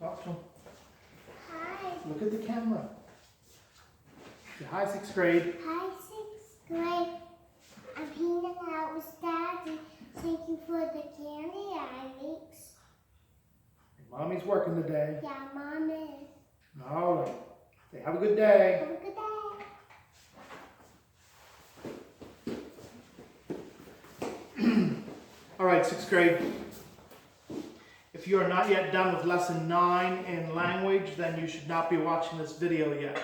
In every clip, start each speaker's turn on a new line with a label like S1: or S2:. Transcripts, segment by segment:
S1: Talk to him.
S2: Hi.
S1: Look at the camera. Say hi, 6th grade.
S2: Hi, 6th grade. I'm hanging out with Daddy. Thank you for the candy, Alex.
S1: Mommy's working today.
S2: Yeah, Mom is.
S1: All right. Say have a good day.
S2: Have a good day.
S1: All right, 6th grade. If you are not yet done with lesson 9 in language, then you should not be watching this video yet.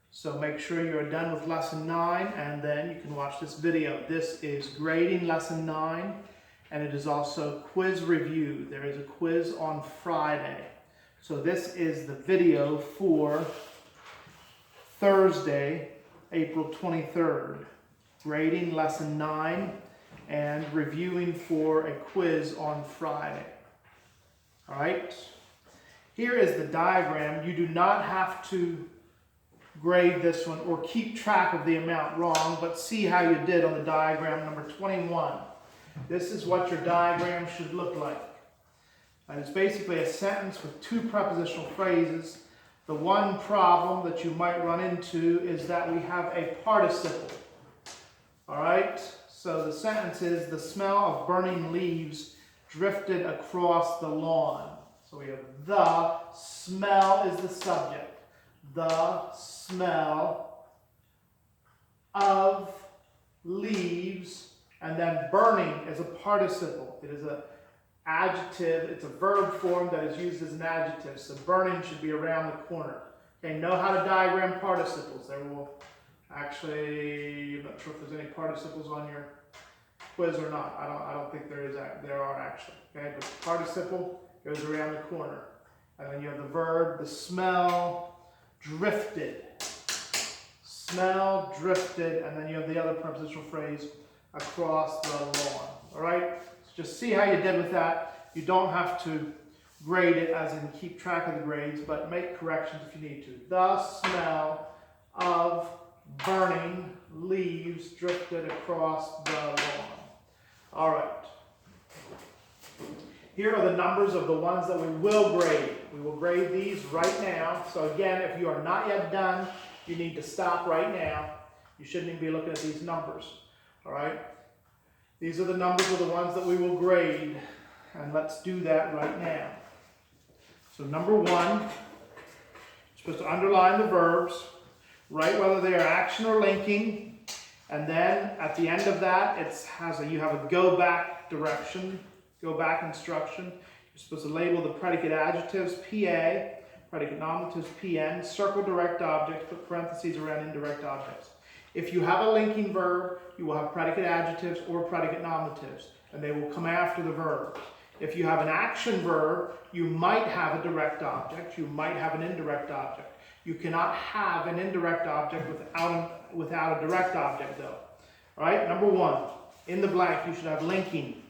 S1: So make sure you are done with lesson 9 and then you can watch this video. This is grading lesson 9 and it is also quiz review. There is a quiz on Friday. So this is the video for Thursday, April 23rd. Grading lesson 9 and reviewing for a quiz on Friday. All right, here is the diagram. You do not have to grade this one or keep track of the amount wrong, but see how you did on the diagram number 21. This is what your diagram should look like. And it's basically a sentence with 2 prepositional phrases. The one problem that you might run into is that we have a participle. All right, so the sentence is, the smell of burning leaves drifted across the lawn. So we have the smell is the subject. The smell of leaves, and then burning is a participle. It is an adjective. It's a verb form that is used as an adjective. So burning should be around the corner. Okay, know how to diagram participles. There will actually, I'm not sure if there's any participles on your quiz or not. I don't think there is. There are actually. Okay, but the participle goes around the corner, and then you have the verb. The smell drifted. Smell drifted, and then you have the other prepositional phrase, across the lawn. All right. So just see how you did with that. You don't have to grade it, as in keep track of the grades, but make corrections if you need to. The smell of burning leaves drifted across the lawn. All right. Here are the numbers of the ones that we will grade. We will grade these right now. So again, if you are not yet done, you need to stop right now. You shouldn't even be looking at these numbers. All right. These are the numbers of the ones that we will grade. And let's do that right now. So number 1, you're supposed to underline the verbs, write whether they are action or linking. And then at the end of that, you have a go back direction, go back instruction. You're supposed to label the predicate adjectives PA, predicate nominatives PN, circle direct objects, put parentheses around indirect objects. If you have a linking verb, you will have predicate adjectives or predicate nominatives, and they will come after the verb. If you have an action verb, you might have a direct object, you might have an indirect object. You cannot have an indirect object without a direct object, though. All right, number 1, in the blank, you should have linking.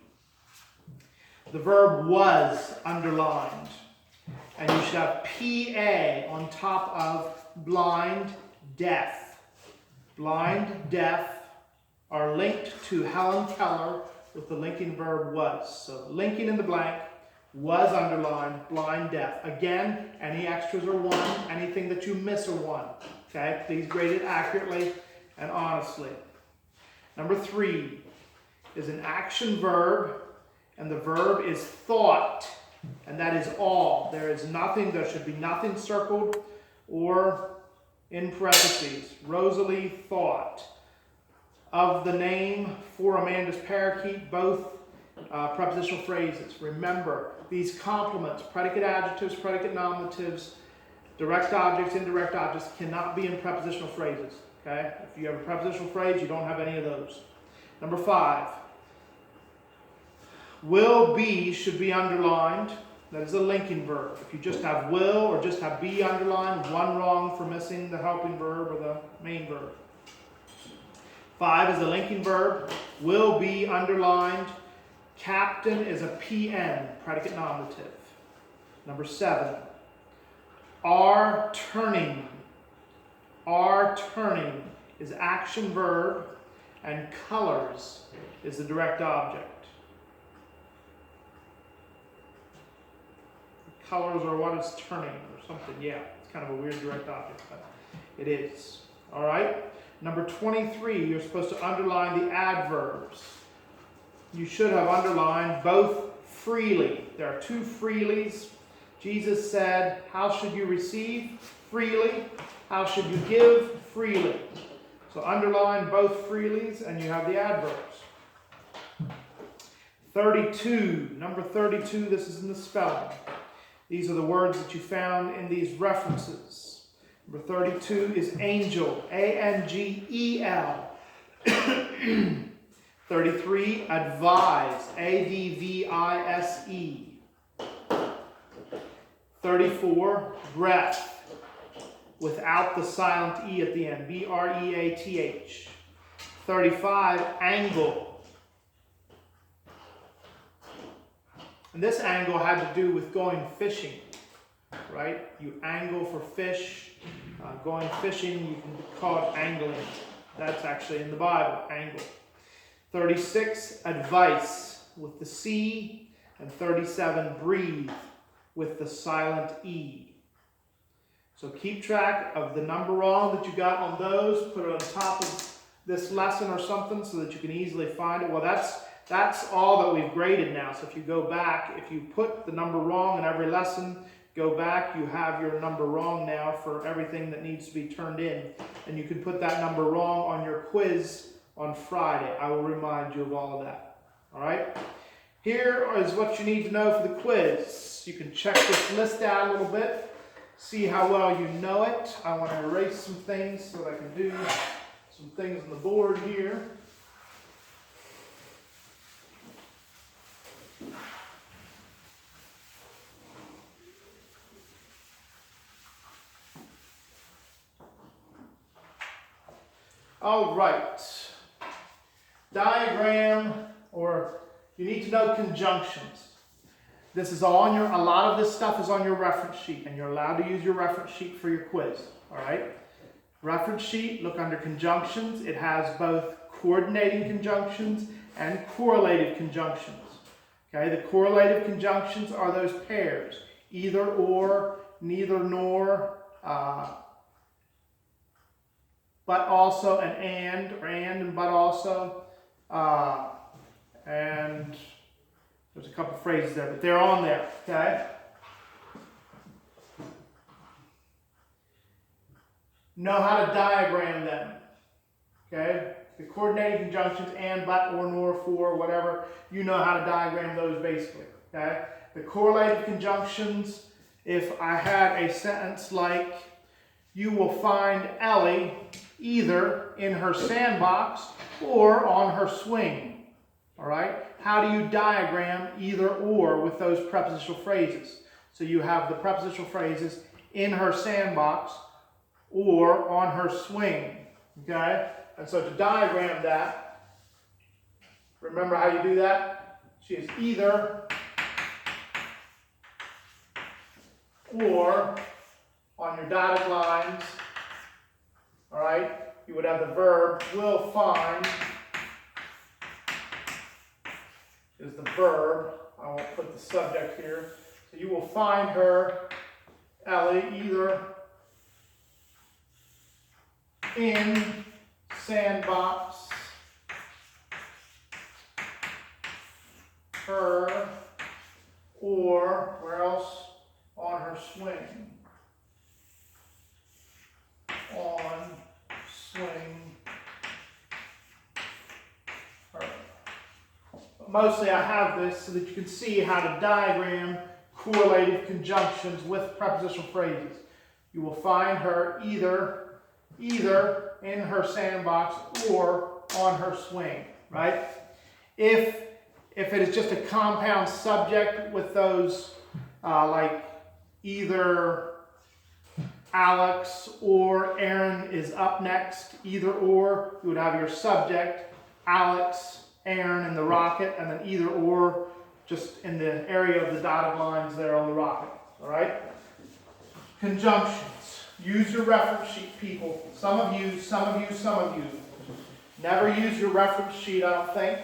S1: The verb was underlined, and you should have PA on top of blind, deaf. Blind, deaf are linked to Helen Keller with the linking verb was. So linking in the blank, was underlined, blind, deaf. Again, any extras are 1. Anything that you miss are 1. Okay, please grade it accurately and honestly. Number 3 is an action verb, and the verb is thought, and that is all. There should be nothing circled or in parentheses. Rosalie thought of the name for Amanda's parakeet, both prepositional phrases. Remember, these complements, predicate adjectives, predicate nominatives, direct objects, indirect objects, cannot be in prepositional phrases. Okay? If you have a prepositional phrase, you don't have any of those. Number 5. Will be should be underlined. That is a linking verb. If you just have will or just have be underlined, 1 wrong for missing the helping verb or the main verb. 5 is a linking verb. Will be underlined. Captain is a PN, predicate nominative. Number 7. Are turning. Are turning is action verb, and colors is the direct object. colors are what it's turning or something. Yeah, it's kind of a weird direct object, but it is. All right. Number 23, you're supposed to underline the adverbs. You should have underlined both freely. There are two freelys. Jesus said, how should you receive? Freely. How should you give? Freely. So underline both freelys and you have the adverbs. 32, number 32, this is in the spelling. These are the words that you found in these references. Number 32 is angel, A-N-G-E-L. 33, advise, A-D-V-I-S-E. 34, breath, without the silent E at the end, B-R-E-A-T-H. 35, angle. And this angle had to do with going fishing, right? You angle for fish. Going fishing, you can call it angling. That's actually in the Bible, angle. 36, advice with the C. And 37, breathe with the silent E. So keep track of the number wrong that you got on those. Put it on top of this lesson or something so that you can easily find it. Well, that's all that we've graded now. So if you go back, if you put the number wrong in every lesson, go back, you have your number wrong now for everything that needs to be turned in. And you can put that number wrong on your quiz on Friday. I will remind you of all of that. All right? Here is what you need to know for the quiz. You can check this list out a little bit, see how well you know it. I want to erase some things so that I can do some things on the board here. All right. Diagram, or you need to know conjunctions. This is all on a lot of this stuff is on your reference sheet, and you're allowed to use your reference sheet for your quiz. All right. Reference sheet, look under conjunctions. It has both coordinating conjunctions and correlative conjunctions. Okay, the correlative conjunctions are those pairs, either or, neither nor, but also, and, or and but also, and there's a couple phrases there, but they're on there, okay? Know how to diagram them, okay? The coordinating conjunctions, and, but, or, nor, for, whatever, you know how to diagram those basically, okay? The correlative conjunctions, if I had a sentence like, you will find Ellie either in her sandbox or on her swing, all right? How do you diagram either or with those prepositional phrases? So you have the prepositional phrases in her sandbox or on her swing, okay? And so to diagram that, remember how you do that? She is either or on your dotted lines, all right? You would have the verb will find is the verb. I won't put the subject here. So you will find her, Ellie, either in sandbox, her, or where else? On her swing. On swing her. But mostly I have this so that you can see how to diagram correlative conjunctions with prepositional phrases. You will find her either in her sandbox or on her swing, right? If it is just a compound subject with those like either Alex or Aaron is up next, either or, you would have your subject, Alex, Aaron in the rocket, and then either or just in the area of the dotted lines there on the rocket, all right? Conjunctions. Use your reference sheet, people. Some of you. Never use your reference sheet, I don't think.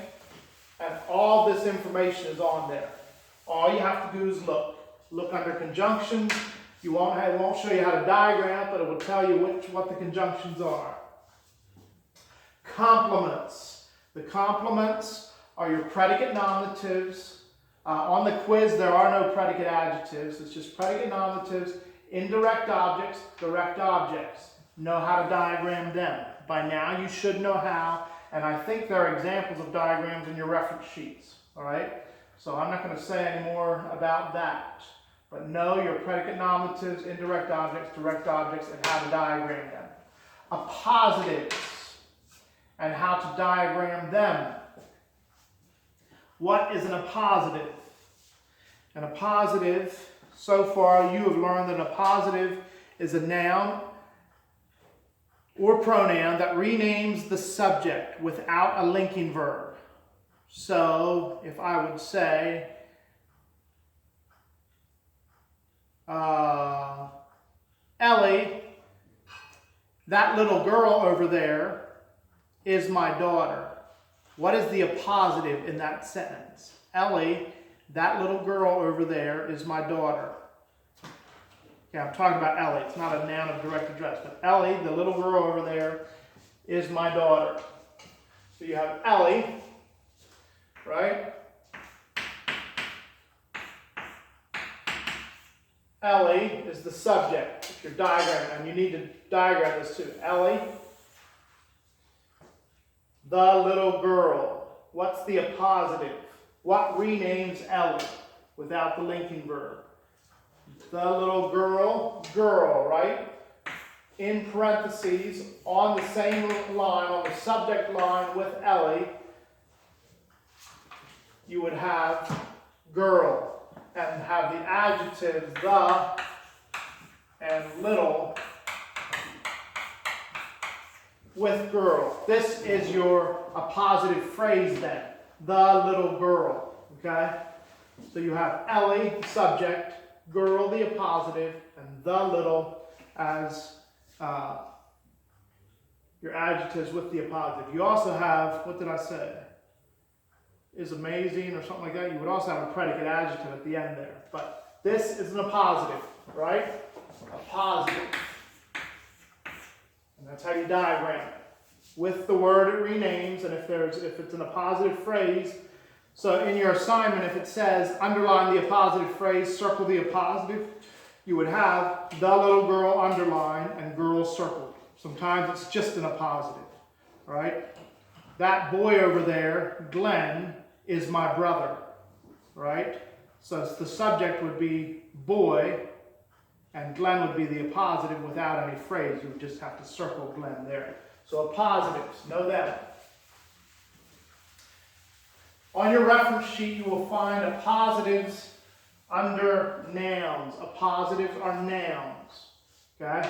S1: And all this information is on there. All you have to do is look. Look under conjunctions. It won't show you how to diagram, but it will tell you what the conjunctions are. Complements. The complements are your predicate nominatives. On the quiz, there are no predicate adjectives. It's just predicate nominatives, indirect objects, direct objects. Know how to diagram them. By now, you should know how, and I think there are examples of diagrams in your reference sheets. All right? So I'm not going to say any more about that. But know your predicate nominatives, indirect objects, direct objects, and how to diagram them. Appositives and how to diagram them. What is an appositive? An appositive, so far you have learned that an appositive is a noun or pronoun that renames the subject without a linking verb. So if I would say, Ellie, that little girl over there is my daughter. What is the appositive in that sentence? Ellie, that little girl over there is my daughter. Okay, I'm talking about Ellie. It's not a noun of direct address, but Ellie, the little girl over there, is my daughter. So you have Ellie, right? Ellie is the subject. If you're diagramming, and you need to diagram this too. Ellie, the little girl. What's the appositive? What renames Ellie without the linking verb? The little girl, girl, right? In parentheses, on the same line, on the subject line with Ellie, you would have girl. And have the adjectives the and little with girl. This is your appositive phrase then. The little girl. Okay? So you have Ellie, subject, girl, the appositive, and the little as your adjectives with the appositive. You also have, what did I say? Is amazing or something like that. You would also have a predicate adjective at the end there. But this is an appositive, right? A positive. And that's how you diagram it. With the word it renames, and if it's an appositive phrase, so in your assignment, if it says underline the appositive phrase, circle the appositive, you would have the little girl underlined and girl circled. Sometimes it's just an appositive, right? That boy over there, Glenn, is my brother, right? So the subject would be boy, and Glenn would be the appositive without any phrase. You would just have to circle Glenn there. So appositives, know that. On your reference sheet, you will find appositives under nouns. Appositives are nouns, okay?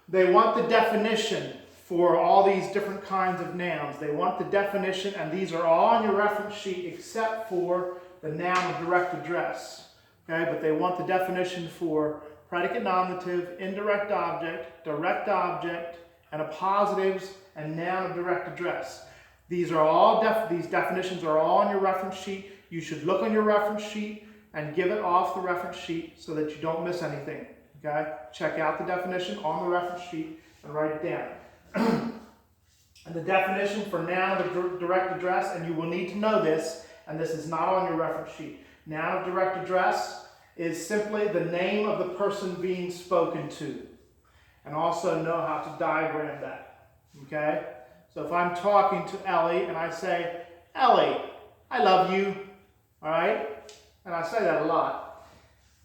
S1: They want the definition for all these different kinds of nouns. They want the definition, and these are all on your reference sheet except for the noun of direct address. Okay, but they want the definition for predicate nominative, indirect object, direct object, and appositives, and noun of direct address. These are all these definitions are all on your reference sheet. You should look on your reference sheet and give it off the reference sheet so that you don't miss anything. Okay? Check out the definition on the reference sheet and write it down. And the definition for noun of direct address, and you will need to know this, and this is not on your reference sheet. Noun of direct address is simply the name of the person being spoken to. And also know how to diagram that. Okay? So if I'm talking to Ellie and I say, Ellie, I love you. Alright? And I say that a lot.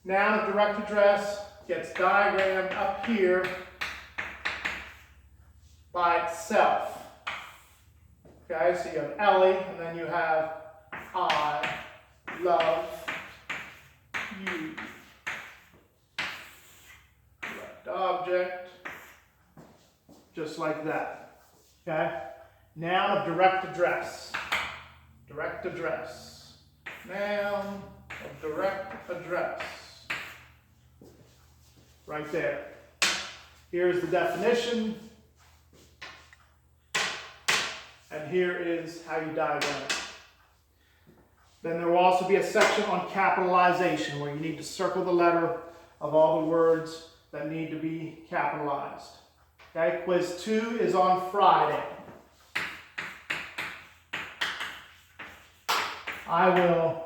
S1: Noun of direct address gets diagrammed up here by itself. Okay, so you have Ellie, and then you have I love you. Direct object, just like that. Okay? Noun of direct address. Direct address. Noun of direct address. Right there. Here's the definition. And here is how you diagram it. Then there will also be a section on capitalization where you need to circle the letter of all the words that need to be capitalized. Okay, quiz 2 is on Friday. I will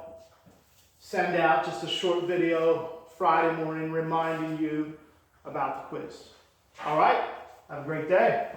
S1: send out just a short video Friday morning reminding you about the quiz. All right, have a great day.